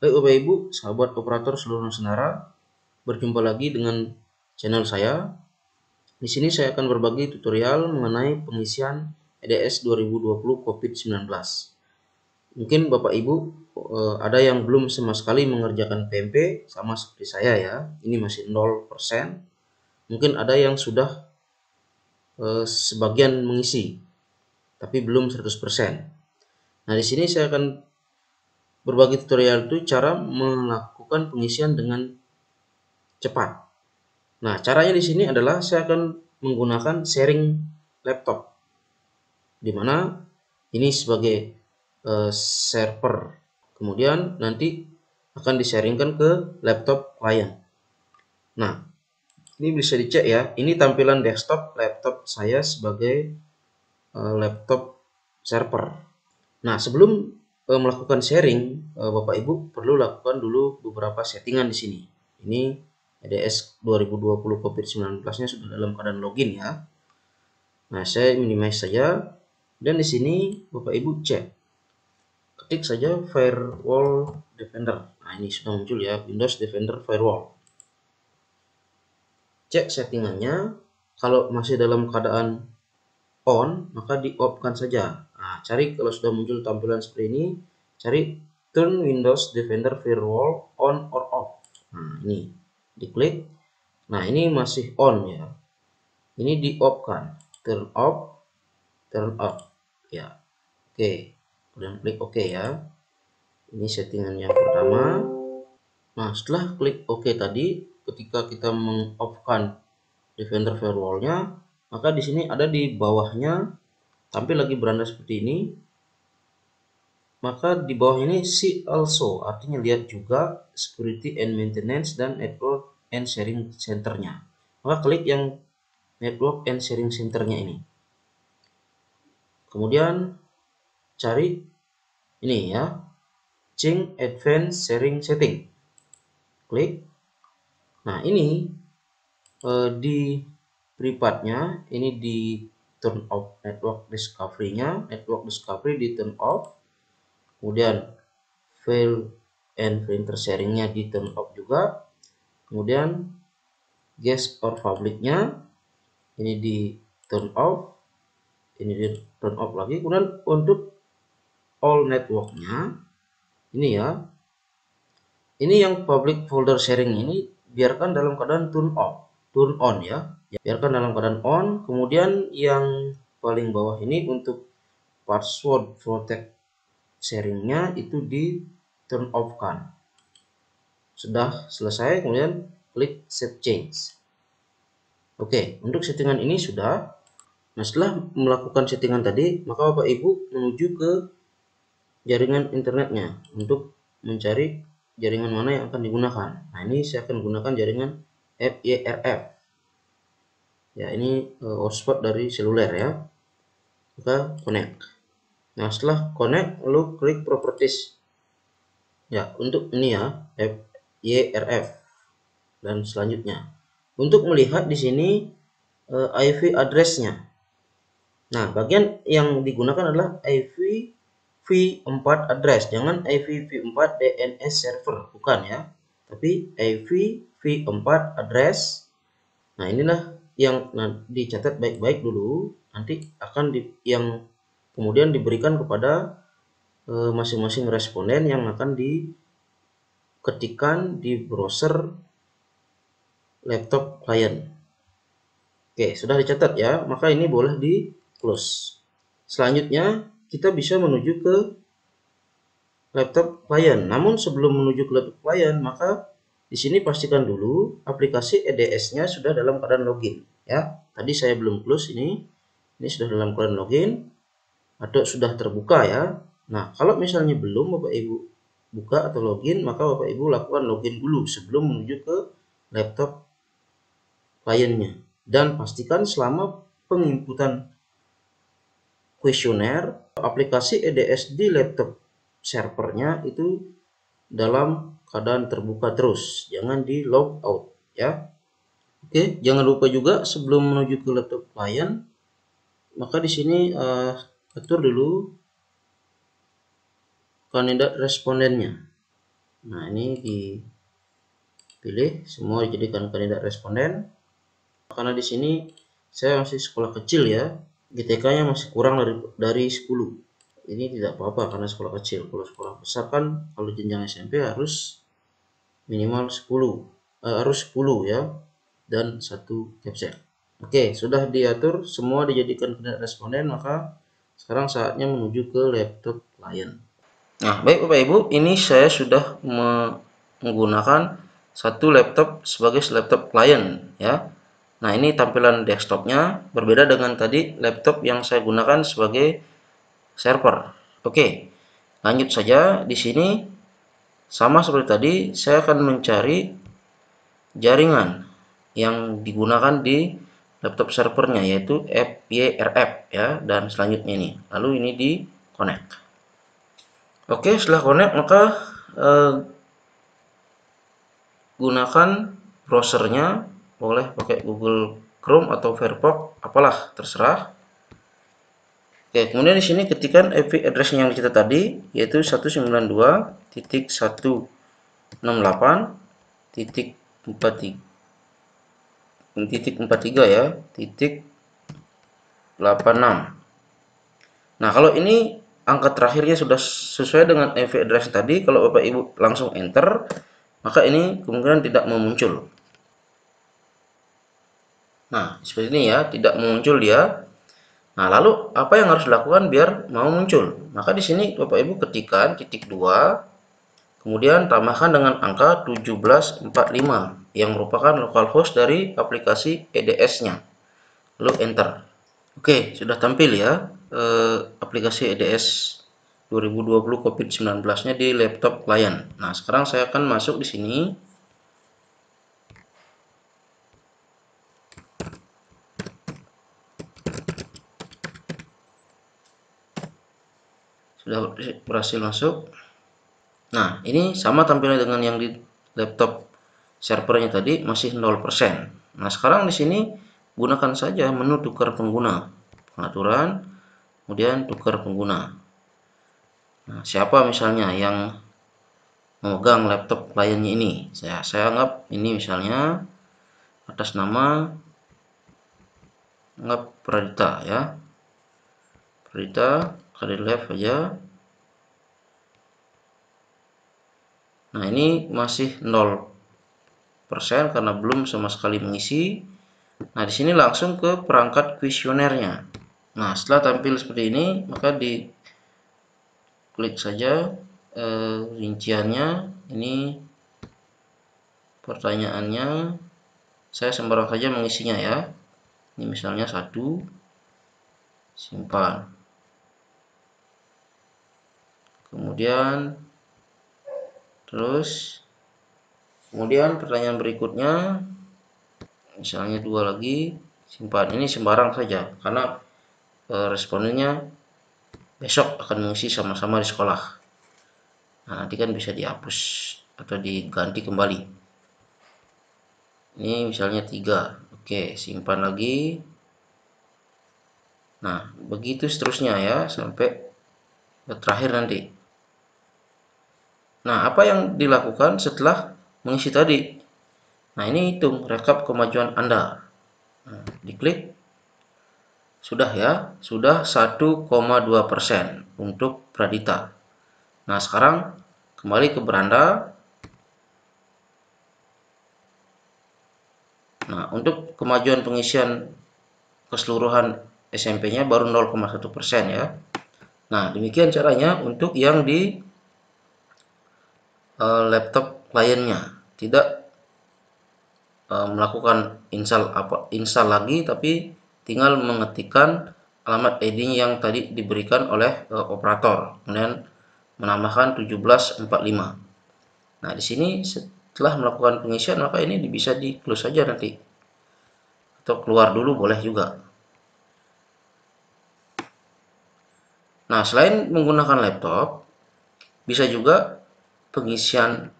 Baik Bapak Ibu, sahabat operator seluruh Nusantara, berjumpa lagi dengan channel saya. Di sini saya akan berbagi tutorial mengenai pengisian EDS 2020 COVID-19. Mungkin Bapak Ibu ada yang belum sama sekali mengerjakan PMP sama seperti saya ya. Ini masih 0%. Mungkin ada yang sudah sebagian mengisi, tapi belum 100%. Nah, di sini saya akan berbagi tutorial itu cara melakukan pengisian dengan cepat. Nah, caranya di sini adalah saya akan menggunakan sharing laptop, di mana ini sebagai server. Kemudian nanti akan di-sharingkan ke laptop klien. Nah, ini bisa dicek ya. Ini tampilan desktop laptop saya sebagai laptop server. Nah, sebelum melakukan sharing, Bapak Ibu perlu lakukan dulu beberapa settingan di sini. Ini EDS 2020 COVID-19-nya sudah dalam keadaan login ya. Nah, saya minimize saja dan di sini Bapak Ibu cek. Ketik saja Firewall Defender. Nah, ini sudah muncul ya, Windows Defender Firewall. Cek settingannya. Kalau masih dalam keadaan on, maka di-off-kan saja. Nah, cari kalau sudah muncul tampilan seperti ini, cari Turn Windows Defender Firewall on or off. Nah, ini diklik. Nah, ini masih on ya. Ini di-off-kan. Turn off, turn off. Ya. Oke. Kemudian klik OK ya. Ini settingan yang pertama. Nah, setelah klik OK tadi, ketika kita meng-off-kan Defender Firewall-nya, maka di sini ada di bawahnya tampil lagi beranda seperti ini. Maka di bawah ini see also, artinya lihat juga security and maintenance dan network and sharing center-nya. Maka klik yang network and sharing center-nya ini. Kemudian cari ini ya, change advanced sharing setting. Klik. Nah, ini di privatnya ini di turn off network discovery-nya, network discovery di turn off. Kemudian file and printer sharing-nya di turn off juga. Kemudian guest or public-nya ini di turn off, ini di turn off lagi. Kemudian untuk all network-nya ini ya, ini yang public folder sharing ini biarkan dalam keadaan turn off, turn on ya, biarkan dalam keadaan on. Kemudian yang paling bawah ini untuk password protect sharingnya itu di turn off kan. Sudah selesai, kemudian klik save change. Oke, untuk settingan ini sudah. Nah, setelah melakukan settingan tadi, maka Bapak Ibu menuju ke jaringan internetnya untuk mencari jaringan mana yang akan digunakan. Nah, ini saya akan gunakan jaringan FYRF. Ya, ini hotspot dari seluler ya. Maka connect. Nah, setelah connect, lalu klik properties. Ya, untuk ini ya, FYRF dan selanjutnya. Untuk melihat di sini IP address-nya. Nah, bagian yang digunakan adalah IPv4 address, jangan IPv4 DNS server, bukan ya, tapi IPv4 address. Nah, inilah yang dicatat baik-baik dulu, nanti akan yang kemudian diberikan kepada masing-masing responden yang akan diketikkan di browser laptop klien. Oke, sudah dicatat ya, maka ini boleh di close. Selanjutnya kita bisa menuju ke laptop klien. Namun sebelum menuju ke laptop klien, maka di sini pastikan dulu aplikasi EDS-nya sudah dalam keadaan login ya. Tadi saya belum close ini sudah dalam keadaan login atau sudah terbuka ya. Nah, kalau misalnya belum Bapak Ibu buka atau login, maka Bapak Ibu lakukan login dulu sebelum menuju ke laptop kliennya. Dan pastikan selama penginputan kuesioner aplikasi EDS di laptop servernya itu dalam keadaan terbuka terus, jangan di log out ya. Oke, jangan lupa juga sebelum menuju ke laptop klien, maka di sini atur dulu kandidat respondennya. Nah, ini dipilih semua dijadikan kandidat responden. Karena di sini saya masih sekolah kecil ya, GTK-nya masih kurang dari 10. Ini tidak apa-apa karena sekolah kecil. Kalau sekolah besar kan kalau jenjang SMP harus minimal 10, harus 10 ya, dan 1 capsek. Oke, sudah diatur semua dijadikan kandidat responden, maka sekarang saatnya menuju ke laptop klien. Nah, baik Bapak Ibu, ini saya sudah menggunakan satu laptop sebagai laptop klien ya. Nah, ini tampilan desktopnya berbeda dengan tadi laptop yang saya gunakan sebagai server. Oke, lanjut saja. Di sini sama seperti tadi, saya akan mencari jaringan yang digunakan di laptop servernya, yaitu FYRF ya, dan selanjutnya ini. Lalu ini di connect. Oke, setelah connect maka gunakan browsernya, boleh pakai Google Chrome atau Firefox, apalah terserah. Oke, kemudian di sini ketikkan IP address yang kita tadi, yaitu 192.168.43 ya, titik 86. Nah, kalau ini angka terakhirnya sudah sesuai dengan IP address tadi, kalau Bapak Ibu langsung enter, maka ini kemungkinan tidak memuncul. Nah, seperti ini ya, tidak muncul dia. Nah, lalu apa yang harus dilakukan biar mau muncul? Maka di sini Bapak Ibu ketikkan titik 2, kemudian tambahkan dengan angka 1745 yang merupakan localhost dari aplikasi EDS-nya. Lalu enter. Oke, sudah tampil ya aplikasi EDS 2020 COVID-19-nya di laptop klien. Nah, sekarang saya akan masuk di sini. Sudah berhasil masuk. Nah, ini sama tampilnya dengan yang di laptop servernya tadi, masih 0%. Nah, sekarang di sini gunakan saja menu tukar pengguna. Pengaturan, kemudian tukar pengguna. Nah, siapa misalnya yang memegang laptop kliennya ini? Saya anggap ini misalnya atas nama anggap Pradita ya. Pradita, career lab aja. Nah, ini masih 0% karena belum sama sekali mengisi. Nah, di sini langsung ke perangkat kuesionernya. Nah, setelah tampil seperti ini, maka diklik saja rinciannya. Ini pertanyaannya, saya sembarang saja mengisinya ya. Ini misalnya 1, simpan. Kemudian pertanyaan berikutnya, misalnya 2 lagi, simpan. Ini sembarang saja karena respondennya besok akan mengisi sama-sama di sekolah. Nah, nanti kan bisa dihapus atau diganti kembali. Ini misalnya 3. Oke, simpan lagi. Nah, begitu seterusnya ya sampai terakhir nanti. Nah, apa yang dilakukan setelah mengisi tadi? Nah, ini hitung rekap kemajuan Anda. Nah, diklik. Sudah ya, sudah 1,2% untuk Pradita. Nah, sekarang kembali ke beranda. Nah, untuk kemajuan pengisian keseluruhan SMP-nya baru 0,1% ya. Nah, demikian caranya untuk yang di laptop kliennya. Tidak melakukan install lagi, tapi tinggal mengetikkan alamat ID yang tadi diberikan oleh operator, kemudian menambahkan 1745. Nah, di sini setelah melakukan pengisian maka ini bisa di close saja nanti, atau keluar dulu boleh juga. Nah, selain menggunakan laptop, bisa juga pengisian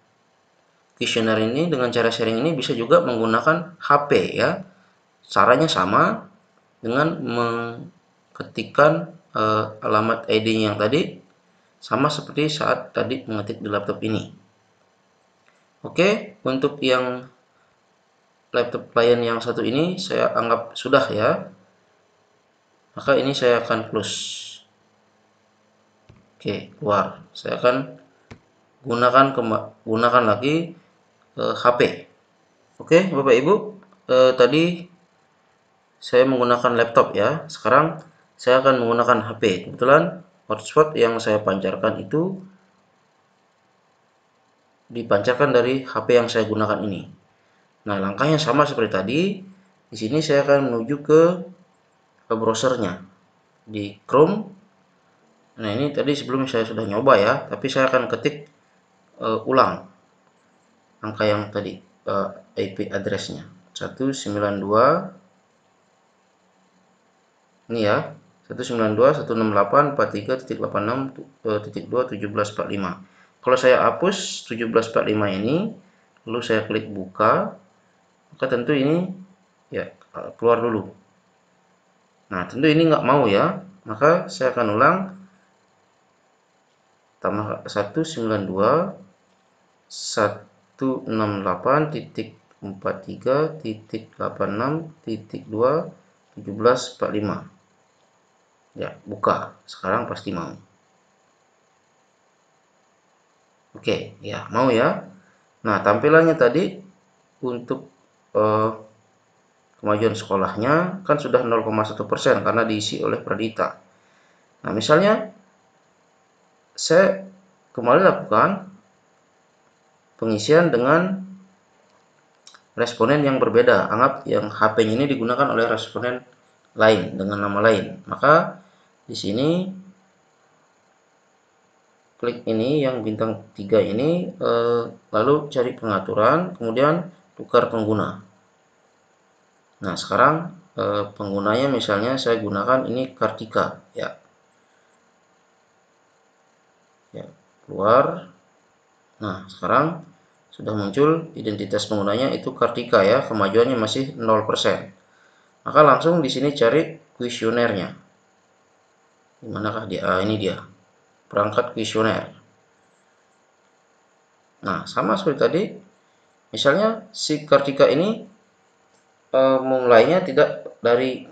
kuesioner ini dengan cara sharing ini bisa juga menggunakan HP ya. Caranya sama dengan mengetikkan alamat ID yang tadi, sama seperti saat tadi mengetik di laptop ini. Oke, untuk yang laptop klien yang satu ini saya anggap sudah ya. Maka ini saya akan close. Oke, keluar. Saya akan gunakan lagi HP. Oke, Bapak Ibu, tadi saya menggunakan laptop ya. Sekarang saya akan menggunakan HP. Kebetulan hotspot yang saya pancarkan itu dipancarkan dari HP yang saya gunakan ini. Nah, langkahnya sama seperti tadi. Di sini saya akan menuju ke browsernya di Chrome. Nah, ini tadi sebelum saya sudah nyoba ya, tapi saya akan ketik ulang angka yang tadi, IP address-nya 192 ini ya, 192.168.43.86.2.1745. Kalau saya hapus 1745 ini, lalu saya klik buka, maka tentu ini ya keluar dulu. Nah, tentu ini nggak mau ya, maka saya akan ulang tambah 192.168.43.86.2.1745. Ya, buka. Sekarang pasti mau. Oke, ya, mau ya. Nah, tampilannya tadi untuk kemajuan sekolahnya kan sudah 0,1% karena diisi oleh Pradita. Nah, misalnya saya kembali lakukan pengisian dengan responden yang berbeda. Anggap yang HP-nya ini digunakan oleh responden lain dengan nama lain. Maka di sini klik ini yang bintang 3 ini, lalu cari pengaturan, kemudian tukar pengguna. Nah, sekarang penggunanya misalnya saya gunakan ini Kartika ya. Ya, keluar. Nah, sekarang sudah muncul identitas penggunanya itu Kartika ya, kemajuannya masih 0%. Maka langsung di sini cari kuesionernya. Di manakah dia? Ini dia. Perangkat kuesioner. Nah, sama seperti tadi. Misalnya si Kartika ini mulainya tidak dari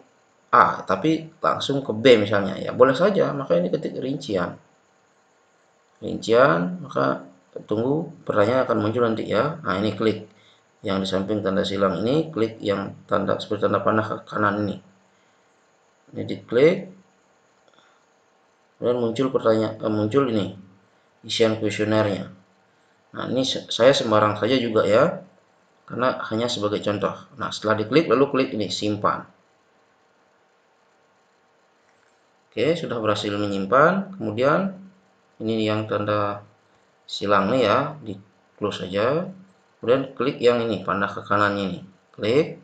A, tapi langsung ke B misalnya. Ya, boleh saja. Maka ini ketik rincian. Rincian, maka tunggu pertanyaan akan muncul nanti ya. Nah, ini klik yang di samping tanda silang ini, klik yang tanda seperti tanda panah ke kanan ini. Ini diklik, dan muncul pertanyaan, muncul ini isian kuesionernya. Nah, ini saya sembarang saja juga ya, karena hanya sebagai contoh. Nah, setelah diklik lalu klik ini simpan. Oke, sudah berhasil menyimpan. Kemudian ini yang tanda silang nih ya, di close saja. Kemudian klik yang ini panah ke kanannya ini, klik.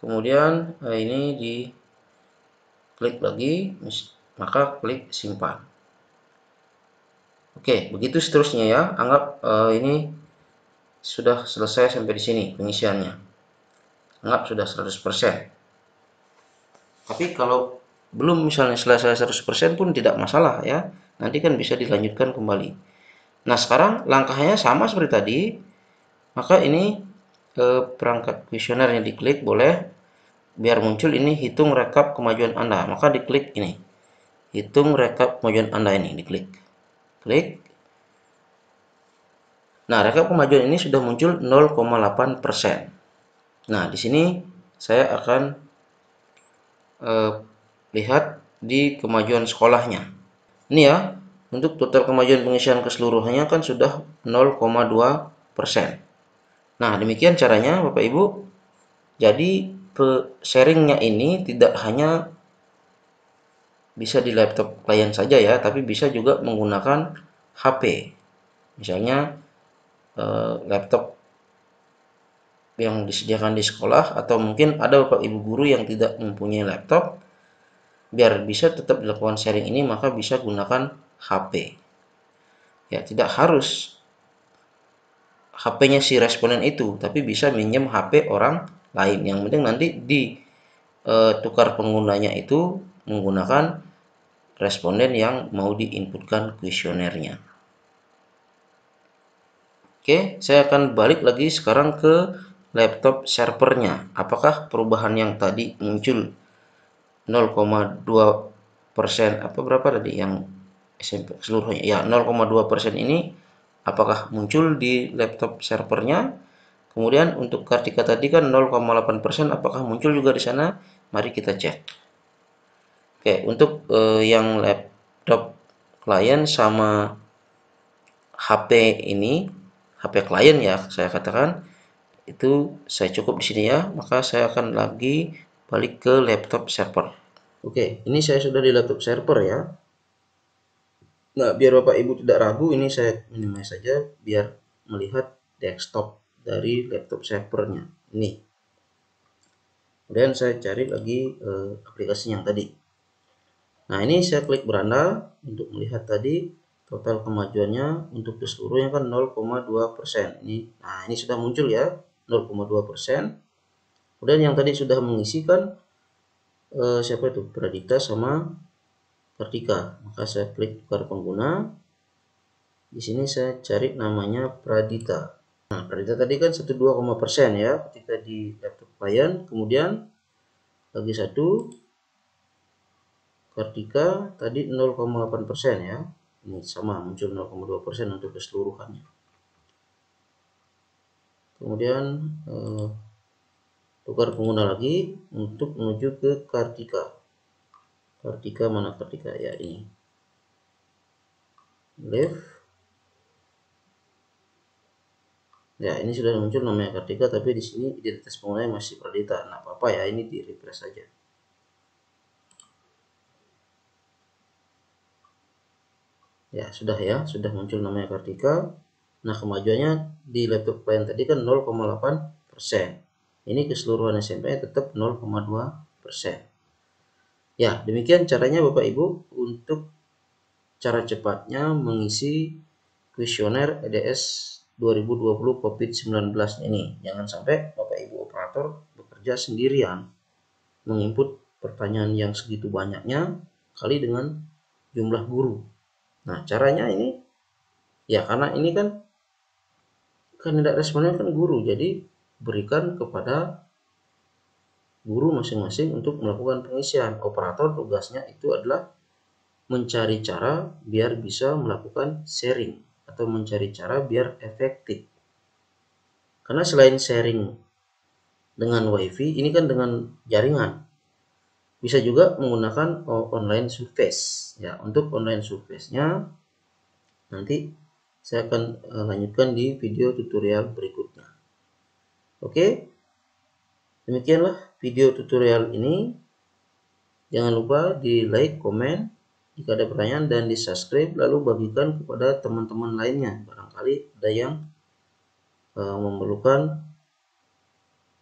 Kemudian ini di klik lagi, maka klik simpan. Oke, begitu seterusnya ya. Anggap ini sudah selesai sampai di sini pengisiannya. Anggap sudah 100%. Tapi kalau belum misalnya selesai 100% pun tidak masalah ya. Nanti kan bisa dilanjutkan kembali. Nah, sekarang langkahnya sama seperti tadi. Maka ini perangkat kuesioner yang diklik boleh biar muncul ini hitung rekap kemajuan Anda. Maka diklik ini. Hitung rekap kemajuan Anda ini diklik. Klik. Nah, rekap kemajuan ini sudah muncul 0,8%. Nah, di sini saya akan lihat di kemajuan sekolahnya. Ini ya, untuk total kemajuan pengisian keseluruhannya kan sudah 0,2%. Nah, demikian caranya Bapak Ibu. Jadi sharingnya ini tidak hanya bisa di laptop klien saja ya, tapi bisa juga menggunakan HP. Misalnya laptop yang disediakan di sekolah, atau mungkin ada Bapak Ibu guru yang tidak mempunyai laptop, biar bisa tetap dilakukan sharing ini maka bisa gunakan HP. Ya, tidak harus HP-nya si responden itu, tapi bisa minjem HP orang lain. Yang penting nanti di tukar penggunanya itu menggunakan responden yang mau diinputkan kuesionernya. Oke, saya akan balik lagi sekarang ke laptop servernya. Apakah perubahan yang tadi muncul 0,2%, apa berapa tadi yang SMP seluruhnya? Ya, 0,2% ini apakah muncul di laptop servernya? Kemudian untuk Kartika tadi kan 0,8%, apakah muncul juga di sana? Mari kita cek. Oke, untuk yang laptop klien sama HP ini, HP klien ya saya katakan, itu saya cukup di sini ya, maka saya akan lagi balik ke laptop server. Oke, ini saya sudah di laptop server ya. Nah, biar Bapak Ibu tidak ragu, ini saya minimize saja biar melihat desktop dari laptop servernya. Ini. Kemudian saya cari lagi aplikasi yang tadi. Nah, ini saya klik beranda untuk melihat tadi total kemajuannya untuk keseluruhannya kan 0,2%. Nah, ini sudah muncul ya, 0,2%. Kemudian yang tadi sudah mengisikan siapa itu? Pradita sama Kartika. Maka saya klik tukar pengguna. Di sini saya cari namanya Pradita. Nah, Pradita tadi kan 12% ya ketika di laptop klien. Kemudian lagi satu Kartika tadi 0,8% ya. Ini sama muncul 0,2% untuk keseluruhannya. Kemudian tukar pengguna lagi untuk menuju ke Kartika. Kartika mana Kartika ya ini. Left. Ya ini sudah muncul namanya Kartika tapi di sini identitas penggunanya masih Pradita. Nah apa-apa ya ini di refresh saja. Ya sudah muncul namanya Kartika. Nah kemajuannya di laptop klien tadi kan 0,8%. Ini keseluruhan SMP tetap 0,2%. Ya demikian caranya Bapak Ibu untuk cara cepatnya mengisi kuesioner EDS 2020 COVID-19 ini. Jangan sampai Bapak Ibu operator bekerja sendirian menginput pertanyaan yang segitu banyaknya kali dengan jumlah guru. Nah, caranya ini ya karena ini kan kandidat responnya kan guru, jadi berikan kepada guru masing-masing untuk melakukan pengisian. Operator tugasnya itu adalah mencari cara biar bisa melakukan sharing atau mencari cara biar efektif. Karena selain sharing dengan WiFi, ini kan dengan jaringan. Bisa juga menggunakan online surface. Ya, untuk online surface-nya nanti saya akan lanjutkan di video tutorial berikutnya. Oke, demikianlah video tutorial ini. Jangan lupa di like, komen jika ada pertanyaan dan di subscribe lalu bagikan kepada teman-teman lainnya. Barangkali ada yang memerlukan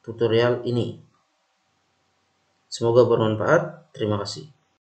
tutorial ini. Semoga bermanfaat. Terima kasih.